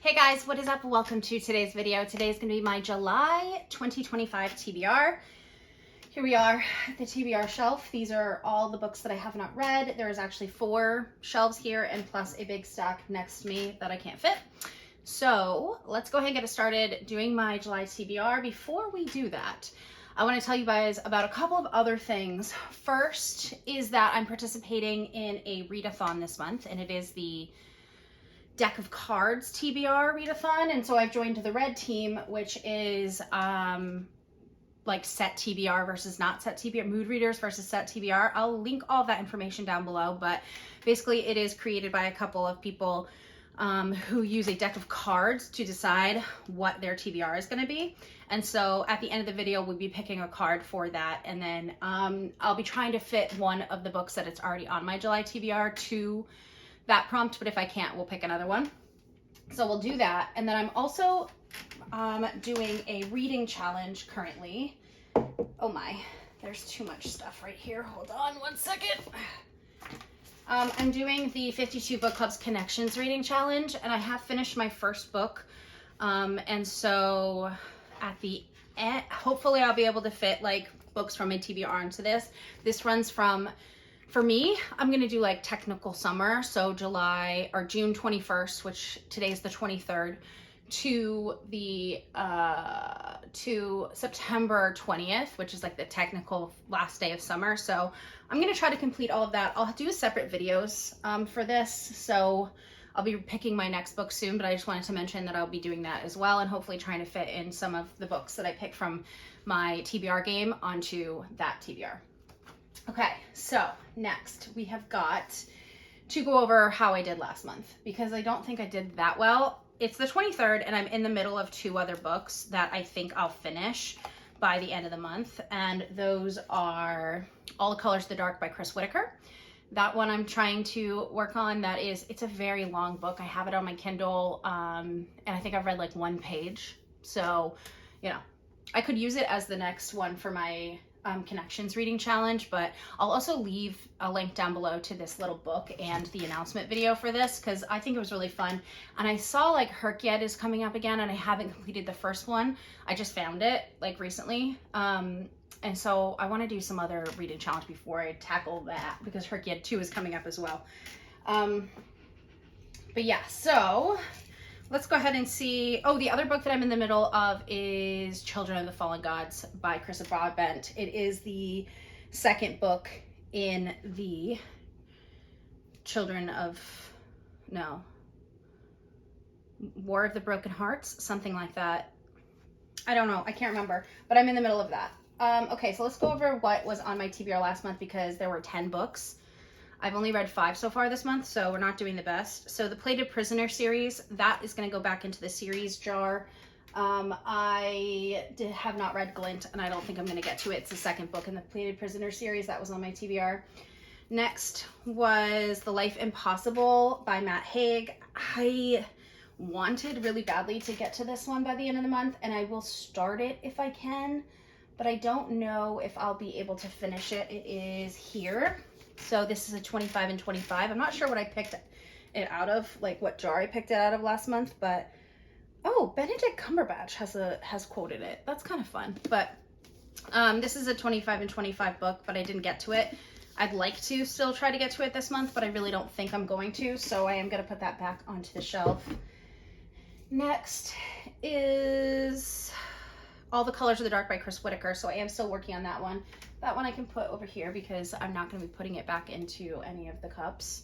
Hey guys, what is up? Welcome to today's video. Today is going to be my July 2025 TBR. Here we are at the TBR shelf. These are all the books that I have not read. There's actually 4 shelves here and plus a big stack next to me that I can't fit. So let's go ahead and get started doing my July TBR. Before we do that, I want to tell you guys about a couple of other things. First is that I'm participating in a readathon this month, and it is the deck of cards TBR Readathon, and so I've joined the red team, which is like set TBR versus not set TBR, mood readers versus set TBR. I'll link all that information down below, but basically it is created by a couple of people who use a deck of cards to decide what their TBR is going to be. And so at the end of the video, we'll be picking a card for that, and then I'll be trying to fit one of the books that it's already on my July TBR to that prompt, but if I can't, we'll pick another one. So we'll do that. And then I'm also doing a reading challenge currently. Oh my, there's too much stuff right here. Hold on one second. I'm doing the 52 Book Club's Connections reading challenge, and I have finished my first book. And so at the end, hopefully I'll be able to fit like books from my TBR into this. This runs from, for me, I'm going to do like technical summer, so July or June 21st, which today's the 23rd, to the to September 20th, which is like the technical last day of summer. So I'm going to try to complete all of that. I'll do separate videos for this, so I'll be picking my next book soon, but I just wanted to mention that I'll be doing that as well, and hopefully trying to fit in some of the books that I picked from my TBR game onto that TBR. Okay, so next we have got to go over how I did last month, because I don't think I did that well. It's the 23rd, and I'm in the middle of 2 other books that I think I'll finish by the end of the month, and those are All the Colors of the Dark by Chris Whitaker. That one I'm trying to work on. It's a very long book. I have it on my Kindle, and I think I've read like 1 page. So, you know, I could use it as the next one for my Connections reading challenge, but I'll also leave a link down below to this little book and the announcement video for this, because I think it was really fun. And I saw like Herkyet is coming up again, and I haven't completed the first one. I just found it like recently. And so I want to do some other reading challenge before I tackle that, because Herkyet 2 is coming up as well. But yeah, so let's go ahead and see. Oh, the other book that I'm in the middle of is Children of the Fallen Gods by Chris Broadbent. It is the second book in the War of the Broken Hearts, something like that. I don't know, I can't remember, but I'm in the middle of that. Okay, so let's go over what was on my TBR last month, because there were 10 books. I've only read 5 so far this month, so we're not doing the best. So the Plated Prisoner series, that is going to go back into the series jar. I have not read Glint, and I don't think I'm going to get to it. It's the second book in the Plated Prisoner series. That was on my TBR. Next was The Life Impossible by Matt Haig. I wanted really badly to get to this one by the end of the month, and I will start it if I can, but I don't know if I'll be able to finish it. It is here. So this is a 25 and 25. I'm not sure what I picked it out of, like what jar I picked it out of last month, but oh, Benedict Cumberbatch has quoted it. That's kind of fun. But this is a 25 and 25 book, but I didn't get to it. I'd like to still try to get to it this month, but I really don't think I'm going to, so I am going to put that back onto the shelf. Next is All the Colors of the Dark by Chris Whitaker, so I am still working on that one. That one I can put over here because I'm not going to be putting it back into any of the cups.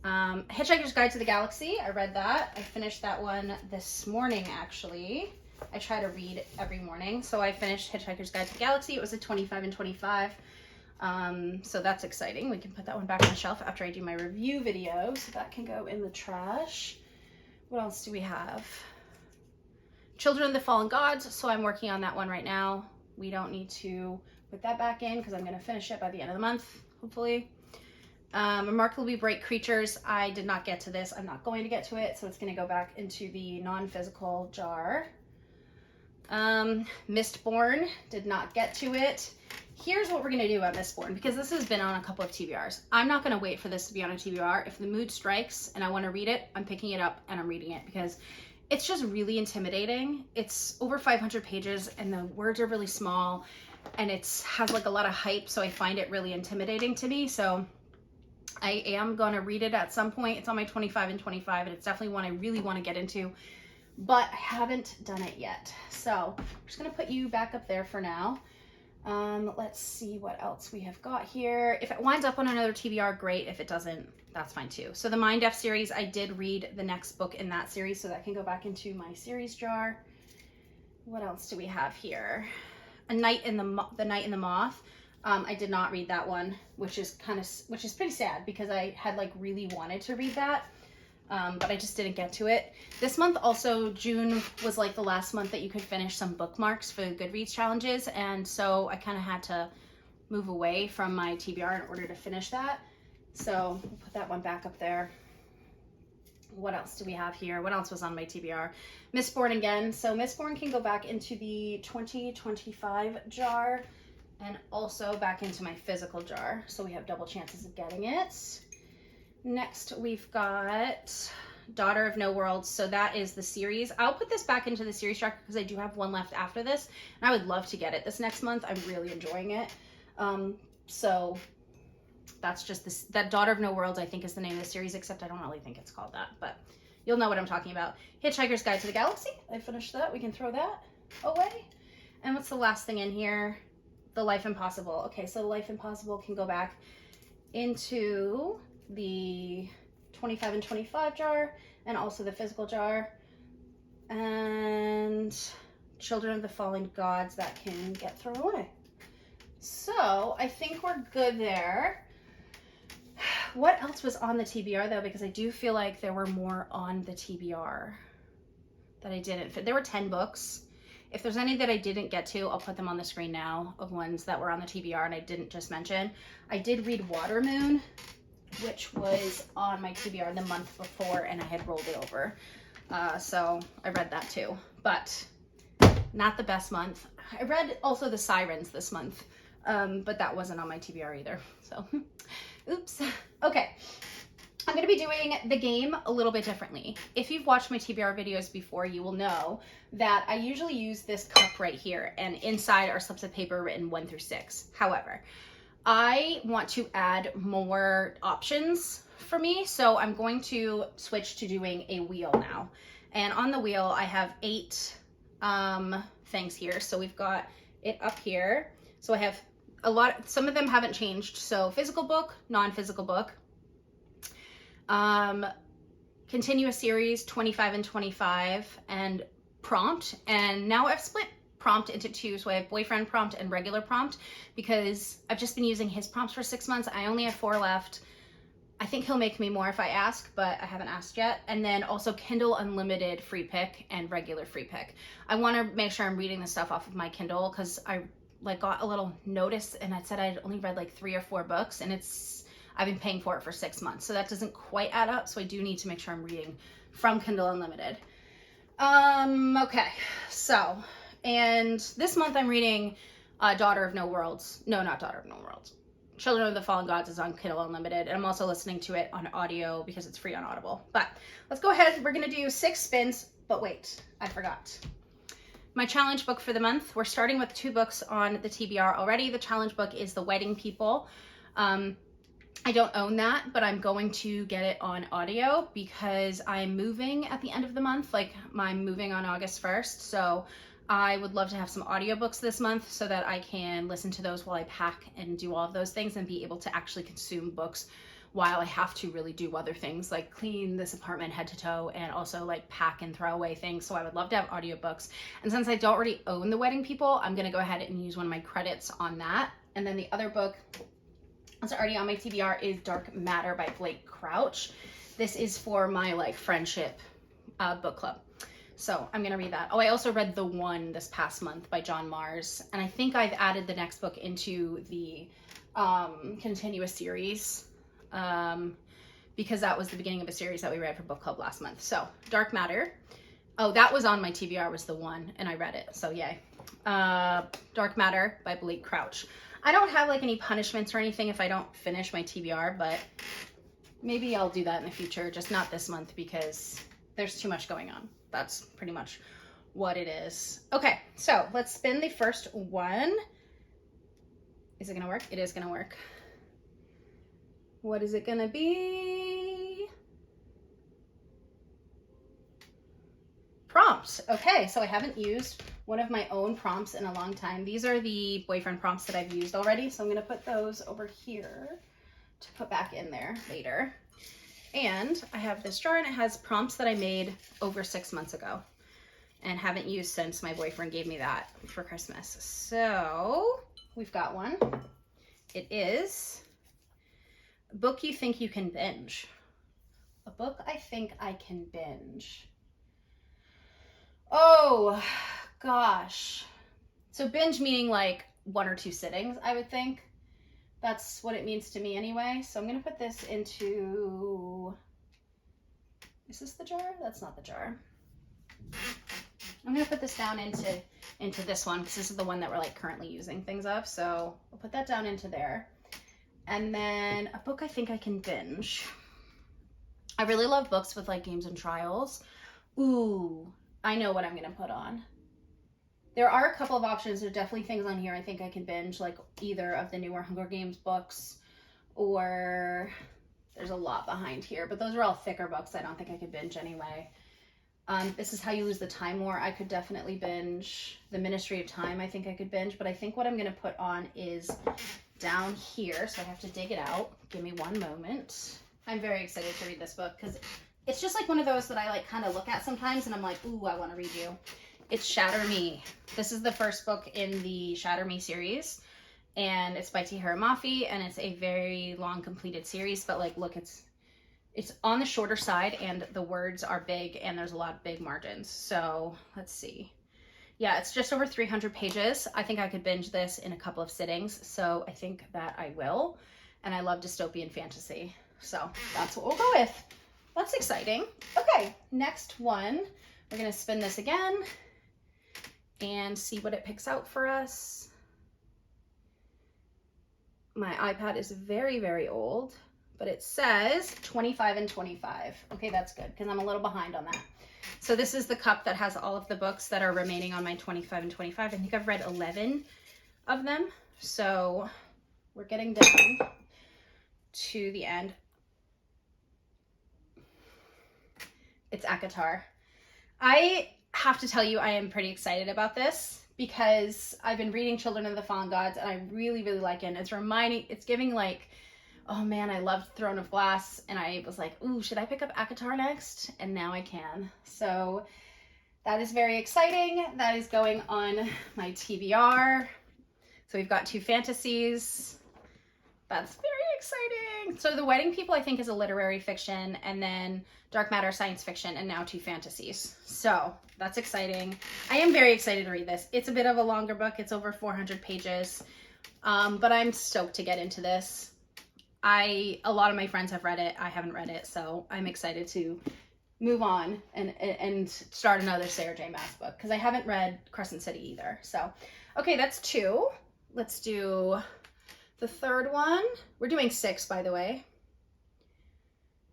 Hitchhiker's Guide to the Galaxy, I read that. I finished that one this morning, actually. I try to read every morning, so I finished Hitchhiker's Guide to the Galaxy. It was a 25 and 25, so that's exciting. We can put that one back on the shelf after I do my review video, so that can go in the trash. What else do we have? Children of the Fallen Gods, so I'm working on that one right now. We don't need to put that back in because I'm going to finish it by the end of the month, hopefully. Remarkably Bright Creatures, I did not get to this. I'm not going to get to it, so it's going to go back into the non-physical jar. Mistborn, did not get to it. here's what we're going to do about Mistborn, because this has been on a couple of TBRs. I'm not going to wait for this to be on a TBR. If the mood strikes and I want to read it, I'm picking it up and I'm reading it, because it's just really intimidating. It's over 500 pages and the words are really small, and it has like a lot of hype, so I find it really intimidating to me. So I am going to read it at some point. It's on my 25 and 25, and it's definitely one I really want to get into, but I haven't done it yet. So I'm just going to put you back up there for now. Let's see what else we have got here. If it winds up on another TBR, great. If it doesn't, that's fine too. So the Mind F series, I did read the next book in that series, so that can go back into my series jar. What else do we have here? The Night in the Moth. I did not read that one, which is pretty sad, because I had like really wanted to read that. But I just didn't get to it. This month also, June was like the last month that you could finish some bookmarks for the Goodreads challenges, and so I kind of had to move away from my TBR in order to finish that. So we'll put that one back up there. What else do we have here? What else was on my TBR? Mistborn again. So Mistborn can go back into the 2025 jar and also back into my physical jar, so we have double chances of getting it. Next, we've got Daughter of No Worlds. So that is the series. I'll put this back into the series tracker because I do have one left after this, and I would love to get it this next month. I'm really enjoying it. So that's just this. That Daughter of No Worlds, I think, is the name of the series, except I don't really think it's called that, but you'll know what I'm talking about. Hitchhiker's Guide to the Galaxy. I finished that. We can throw that away. And what's the last thing in here? The Life Impossible. Okay, so The Life Impossible can go back into the 25 and 25 jar, and also the physical jar. And Children of the Fallen Gods, that can get thrown away. So I think we're good there. What else was on the TBR though? Because I do feel like there were more on the TBR that I didn't fit. There were 10 books. If there's any that I didn't get to, I'll put them on the screen now, of ones that were on the TBR and I didn't just mention. I did read Watermoon, which was on my TBR the month before, and I had rolled it over. So I read that too, but not the best month. I read also The Sirens this month, but that wasn't on my TBR either. So, oops. Okay. I'm going to be doing the game a little bit differently. If you've watched my TBR videos before, you will know that I usually use this cup right here, and inside are slips of paper written 1 through 6. However, I want to add more options for me, so I'm going to switch to doing a wheel now. And on the wheel, I have 8 things here. So we've got it up here. So I have a lot, some of them haven't changed. So physical book, non-physical book, continuous series, 25 and 25, and prompt. And now I've split prompt into 2, so I have boyfriend prompt and regular prompt, because I've just been using his prompts for 6 months. I only have 4 left. I think he'll make me more if I ask, but I haven't asked yet. And then also Kindle Unlimited free pick and regular free pick. I want to make sure I'm reading the stuff off of my Kindle, because I like got a little notice and it said I'd only read like 3 or 4 books, and I've been paying for it for 6 months, so that doesn't quite add up. So I do need to make sure I'm reading from Kindle Unlimited. Okay, so, and this month I'm reading Daughter of No Worlds. No, not Daughter of No Worlds. Children of the Fallen Gods is on Kindle Unlimited, and I'm also listening to it on audio because it's free on Audible. But let's go ahead. We're going to do 6 spins, but wait, I forgot. My challenge book for the month, we're starting with 2 books on the TBR already. The challenge book is The Wedding People. I don't own that, but I'm going to get it on audio because I'm moving at the end of the month. Like, I'm moving on August 1st, so I would love to have some audiobooks this month so that I can listen to those while I pack and do all of those things, and be able to actually consume books while I have to really do other things like clean this apartment head to toe, and also like pack and throw away things. So I would love to have audiobooks. And since I don't already own The Wedding People, I'm going to go ahead and use one of my credits on that. And then the other book that's already on my TBR is Dark Matter by Blake Crouch. This is for my like friendship book club. So I'm going to read that. Oh, I also read The One this past month by John Mars. And I think I've added the next book into the continuous series because that was the beginning of a series that we read for book club last month. So Dark Matter. Oh, that was on my TBR, was The One, and I read it. So yay. Dark Matter by Blake Crouch. I don't have like any punishments or anything if I don't finish my TBR, but maybe I'll do that in the future, just not this month because there's too much going on. That's pretty much what it is. Okay, so let's spin the first one. Is it gonna work? It is gonna work. What is it gonna be? Prompts. Okay, so I haven't used one of my own prompts in a long time. These are the boyfriend prompts that I've used already, so I'm gonna put those over here to put back in there later. And I have this jar and it has prompts that I made over 6 months ago and haven't used since my boyfriend gave me that for Christmas. So we've got one. It is a book you think you can binge. A book I think I can binge. Oh gosh. So binge meaning like 1 or 2 sittings, I would think. That's what it means to me anyway. So I'm gonna put this into, is this the jar? That's not the jar. I'm gonna put this down into this one because this is the one that we're like currently using things of. So I'll put that down into there. And then a book I think I can binge. I really love books with like games and trials. Ooh, I know what I'm gonna put on. There are a couple of options. There are definitely things on here I think I can binge, like either of the newer Hunger Games books, or there's a lot behind here, but those are all thicker books. I don't think I could binge anyway. This is How You Lose the Time War. I could definitely binge. The Ministry of Time, I think I could binge, but I think what I'm going to put on is down here, so I have to dig it out. Give me one moment. I'm very excited to read this book because it's just like one of those that I like kind of look at sometimes and I'm like, ooh, I want to read you. It's Shatter Me. This is the first book in the Shatter Me series, and it's by T. Mafi, and it's a very long completed series, but like, look, it's on the shorter side, and the words are big, and there's a lot of big margins. So let's see. Yeah, it's just over 300 pages. I think I could binge this in a couple of sittings, so I think that I will, and I love dystopian fantasy, so that's what we'll go with. That's exciting. Okay, next one. We're gonna spin this again and see what it picks out for us. My iPad is very, very old, but it says 25 and 25. Okay, that's good because I'm a little behind on that. So this is the cup that has all of the books that are remaining on my 25 and 25. I think I've read 11 of them. So we're getting down to the end. It's Acatar. I have to tell you, I am pretty excited about this because I've been reading Children of the Fallen Gods and I really, really like it. And it's giving like, oh man, I loved Throne of Glass, and I was like, ooh, should I pick up Acatar next? And now I can. So that is very exciting. That is going on my TBR. So we've got 2 fantasies. That's very exciting. So The Wedding People, I think, is a literary fiction, and then Dark Matter, science fiction, and now 2 fantasies. So that's exciting. I am very excited to read this. It's a bit of a longer book. It's over 400 pages, but I'm stoked to get into this. A lot of my friends have read it. I haven't read it, so I'm excited to move on and start another Sarah J. Maas book because I haven't read Crescent City either. So, okay, that's 2. Let's do the third one. We're doing 6, by the way,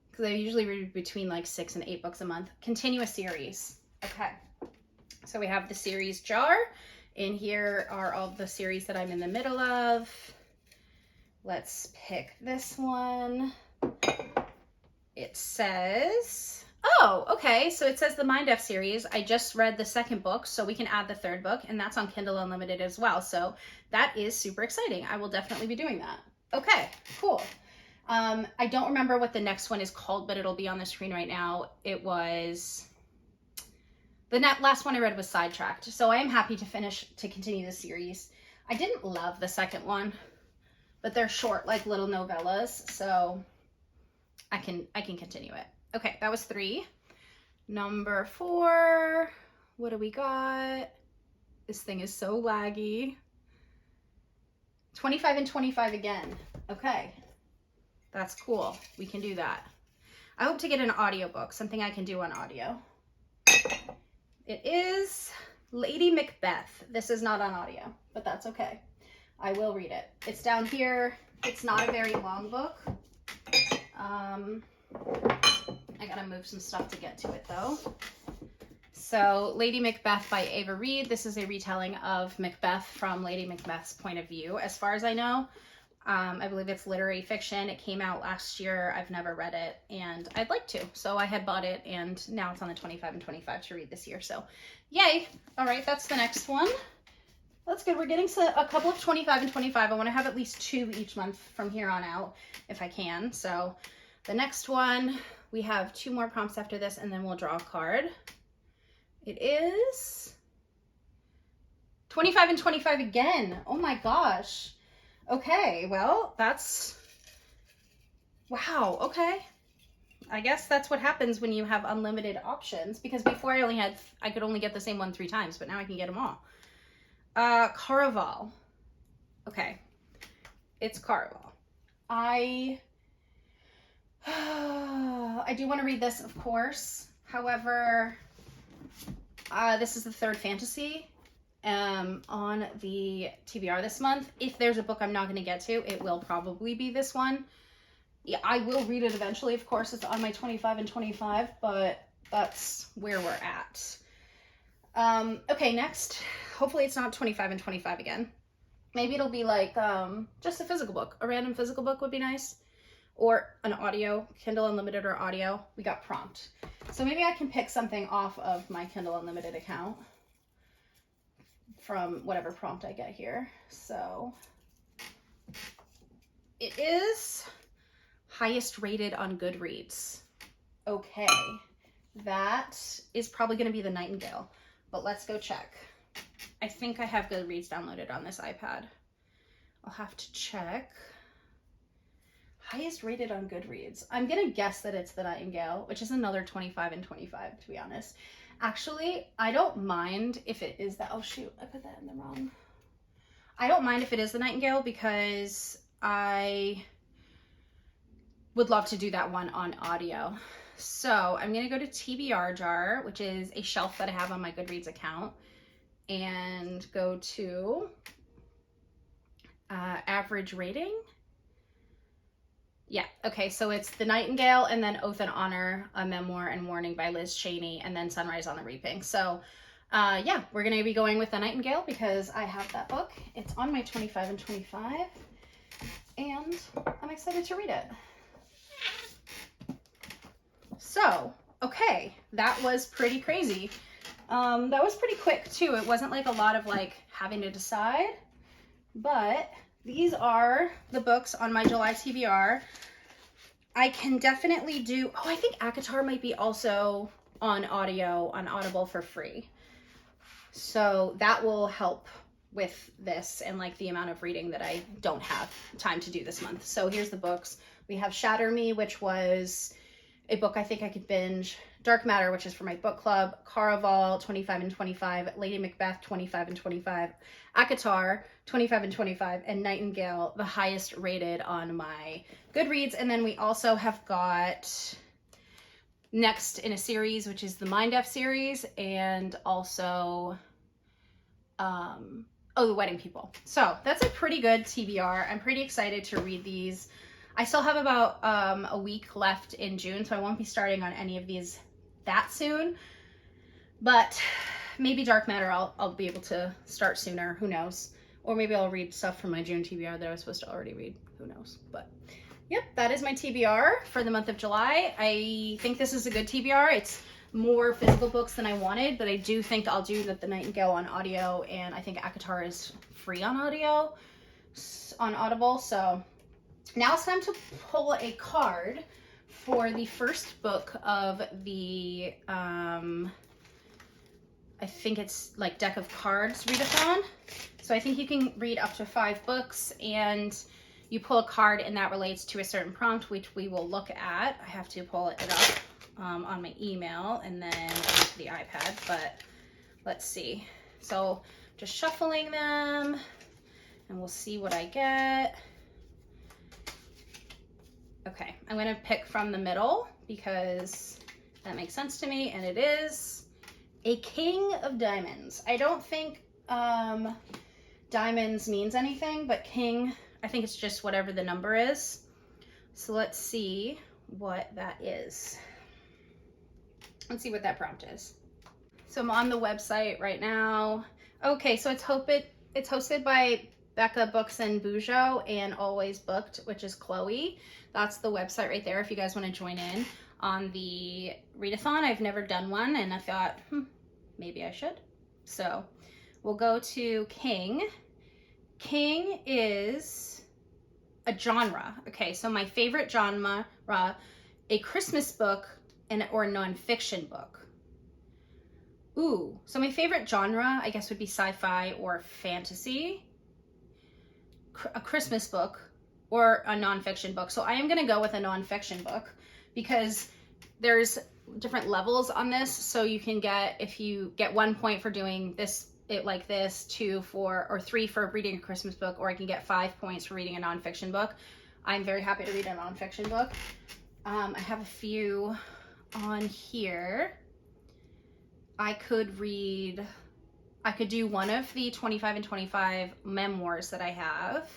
because I usually read between like 6 and 8 books a month. Continue a series. Okay, so we have the series jar. In here are all the series that I'm in the middle of. Let's pick this one. It says, oh, okay, so it says the Mind F series. I just read the 2nd book, so we can add the 3rd book, and that's on Kindle Unlimited as well. So that is super exciting. I will definitely be doing that. Okay, cool. I don't remember what the next one is called, but it'll be on the screen right now. It was, the last one I read was Sidetracked. So I am happy to continue the series. I didn't love the 2nd one, but they're short, like little novellas, so I can continue it. Okay, that was 3. Number 4, what do we got? This thing is so laggy. 25 and 25 again. Okay, that's cool. We can do that. I hope to get an audiobook, something I can do on audio. It is Lady Macbeth. This is not on audio, but that's okay. I will read it. It's down here. It's not a very long book. I gotta move some stuff to get to it though. So Lady Macbeth by Ava Reid. This is a retelling of Macbeth from Lady Macbeth's point of view, as far as I know. I believe it's literary fiction. It came out last year. I've never read it, and I'd like to. So I had bought it, and now it's on the 25 and 25 to read this year. So yay. All right, that's the next one. That's good. We're getting a couple of 25 and 25. I want to have at least 2 each month from here on out, if I can. So the next one, we have 2 more prompts after this, and then we'll draw a card. It is 25 and 25 again. Oh my gosh. Okay, well, that's, wow, okay. I guess that's what happens when you have unlimited options, because before I could only get the same one 3 times, but now I can get them all. Caraval. Okay, it's Caraval. I do want to read this, of course. However, this is the 3rd fantasy on the TBR this month. If there's a book I'm not going to get to, it will probably be this one. Yeah, I will read it eventually. Of course, it's on my 25 and 25, but that's where we're at. Okay, next. Hopefully it's not 25 and 25 again. Maybe it'll be like just a physical book. A random physical book would be nice. Or an audio, Kindle Unlimited or audio. We got prompt. So maybe I can pick something off of my Kindle Unlimited account from whatever prompt I get here. So it is highest rated on Goodreads. Okay, that is probably going to be The Nightingale, but let's go check. I think I have Goodreads downloaded on this iPad. I'll have to check. Highest rated on Goodreads. I'm going to guess that it's The Nightingale, which is another 25 and 25, to be honest. Actually, I don't mind if it is that. Oh, shoot. I put that in the wrong. I don't mind if it is The Nightingale, because I would love to do that one on audio. So I'm going to go to TBR jar, which is a shelf that I have on my Goodreads account, and go to average rating. Yeah, okay, so it's The Nightingale, and then Oath and Honor, A Memoir and Warning by Liz Cheney, and then Sunrise on the Reaping. So, yeah, we're going to be going with The Nightingale because I have that book. It's on my 25 and 25, and I'm excited to read it. So, okay, that was pretty crazy. That was pretty quick, too. It wasn't like a lot of, like, having to decide, but these are the books on my July TBR. I can definitely do, oh, I think Acatar might be also on audio, on Audible for free. So that will help with this and like the amount of reading that I don't have time to do this month. So here's the books. We have Shatter Me, which was a book I think I could binge. Dark Matter, which is for my book club. Caraval, 25 and 25. Lady Macbeth, 25 and 25. Acatar, 25 and 25. And Nightingale, the highest rated on my Goodreads. And then we also have got next in a series, which is the Mind F series. And also, the Wedding People. So that's a pretty good TBR. I'm pretty excited to read these. I still have about a week left in June, so I won't be starting on any of these that soon, but maybe Dark Matter I'll be able to start sooner, who knows, or maybe I'll read stuff from my June TBR that I was supposed to already read, who knows. But yep, that is my TBR for the month of July. I think this is a good TBR. It's more physical books than I wanted, but I do think I'll do The Nightingale on audio, and I think Acatar is free on audio on Audible. So now it's time to pull a card for the first book of the, I think it's like deck of cards readathon. So I think you can read up to 5 books, and you pull a card and that relates to a certain prompt, which we will look at. I have to pull it up on my email and then onto the iPad, but let's see. So just shuffling them and we'll see what I get. Okay, I'm going to pick from the middle because that makes sense to me, and it is. A king of diamonds. I don't think diamonds means anything, but king, I think it's just whatever the number is. So let's see what that is. Let's see what that prompt is. So I'm on the website right now. Okay, so it's hosted by Becca Books and Bujo and Always Booked, which is Chloe. That's the website right there if you guys want to join in on the readathon. I've never done one, and I thought, maybe I should. So we'll go to king. King is a genre. Okay, so my favorite genre, a Christmas book or a nonfiction book. Ooh, so my favorite genre, I guess, would be sci-fi or fantasy. A Christmas book or a nonfiction book. So I am going to go with a nonfiction book because there's different levels on this. So you can get, if you get 1 point for doing this, like this, 2, 4, or 3 for reading a Christmas book, or I can get 5 points for reading a nonfiction book. I'm very happy to read a nonfiction book. I have a few on here. I could do one of the 25 and 25 memoirs that I have.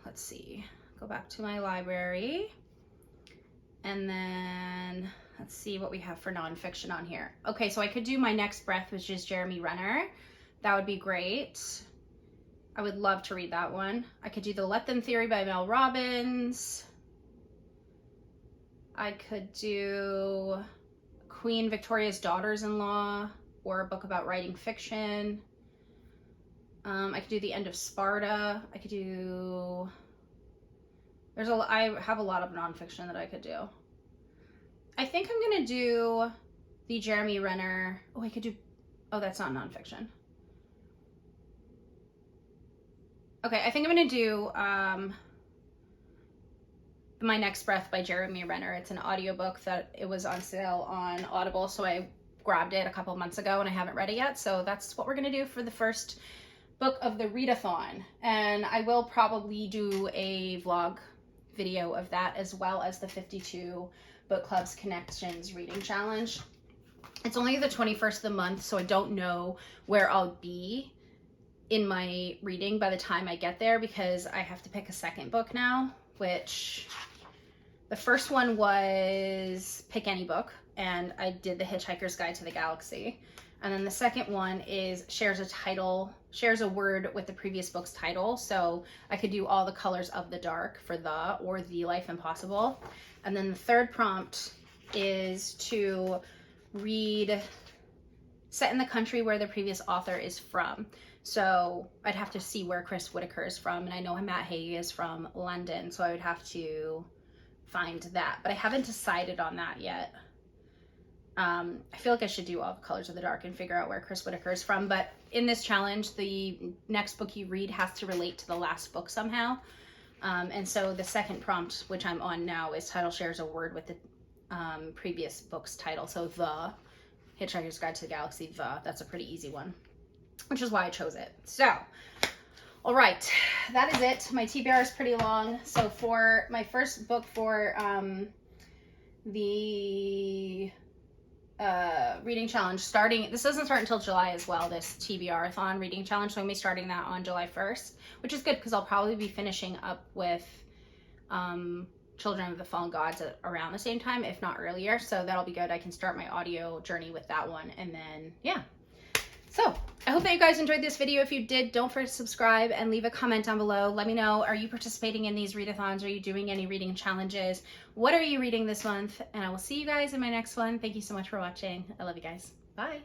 Let's see, go back to my library. And then let's see what we have for nonfiction on here. Okay, so I could do My Next Breath, which is Jeremy Renner. That would be great. I would love to read that one. I could do The Let Them Theory by Mel Robbins. I could do Queen Victoria's Daughters-in-Law, or a book about writing fiction. I could do The End of Sparta. I could do, I have a lot of nonfiction that I could do. I think I'm gonna do the Jeremy Renner. Oh, I could do, oh, that's not nonfiction. Okay, I think I'm gonna do My Next Breath by Jeremy Renner. It's an audiobook that it was on sale on Audible, so I grabbed it a couple of months ago and I haven't read it yet. So that's what we're gonna do for the first book of the readathon. And I will probably do a vlog video of that, as well as the 52 Book Clubs Connections reading challenge. It's only the 21st of the month, so I don't know where I'll be in my reading by the time I get there, because I have to pick a second book now, which the first one was Pick Any Book, and I did The Hitchhiker's Guide to the Galaxy. And then the second one is shares a word with the previous book's title. So I could do All the Colors of the Dark for the, or The Life Impossible. And then the third prompt is to read set in the country where the previous author is from. So I'd have to see where Chris Whitaker is from, and I know Matt Haig is from London, so I would have to find that, but I haven't decided on that yet. I feel like I should do All the Colors of the Dark and figure out where Chris Whitaker is from, but in this challenge, the next book you read has to relate to the last book somehow. And so the second prompt, which I'm on now, is title shares a word with the previous book's title. So The Hitchhiker's Guide to the Galaxy, that's a pretty easy one, which is why I chose it. So, all right, that is it. My TBR is pretty long. So for my first book for the reading challenge, this doesn't start until July as well, this TBR-a-thon reading challenge, so I'm going to be starting that on July 1st, which is good because I'll probably be finishing up with Children of the Fallen Gods around the same time, if not earlier, so that'll be good. I can start my audio journey with that one, and then, yeah. So, I hope that you guys enjoyed this video. If you did, don't forget to subscribe and leave a comment down below. Let me know, are you participating in these readathons? Are you doing any reading challenges? What are you reading this month? And I will see you guys in my next one. Thank you so much for watching. I love you guys. Bye.